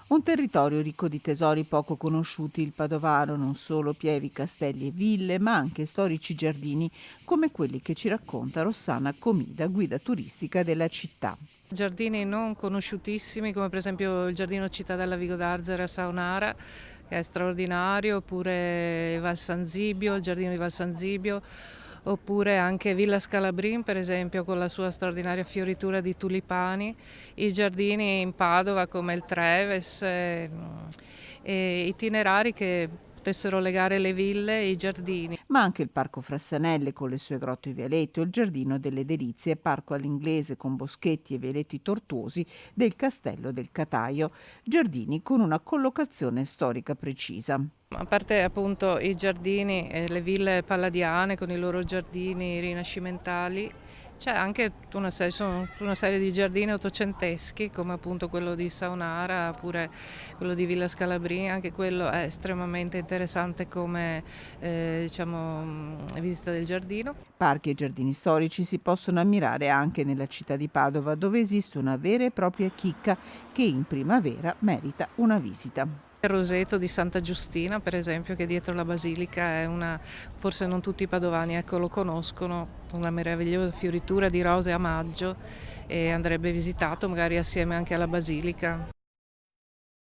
Un territorio ricco di tesori poco conosciuti, il Padovano, non solo pievi, castelli e ville, ma anche storici giardini come quelli che ci racconta Rossana Comida, guida turistica della città. Giardini non conosciutissimi, come per esempio il giardino Cittadella Vigo d'Arzera a Saonara, che è straordinario, oppure Val San Zibio, il giardino di Val San Zibio, oppure anche Villa Scalabrin, per esempio, con la sua straordinaria fioritura di tulipani, i giardini in Padova come il Treves, e itinerari che potessero legare le ville e i giardini. Ma anche il Parco Frassanelle con le sue grotte e vialetti o il Giardino delle Delizie, parco all'inglese con boschetti e vialetti tortuosi del Castello del Cataio, giardini con una collocazione storica precisa. A parte appunto i giardini e le ville palladiane con i loro giardini rinascimentali, c'è anche sono una serie di giardini ottocenteschi come appunto quello di Saonara oppure quello di Villa Scalabrini, anche quello è estremamente interessante come visita del giardino. Parchi e giardini storici si possono ammirare anche nella città di Padova, dove esiste una vera e propria chicca che in primavera merita una visita. Il roseto di Santa Giustina, per esempio, che dietro la basilica è forse non tutti i padovani lo conoscono, una meravigliosa fioritura di rose a maggio e andrebbe visitato magari assieme anche alla basilica.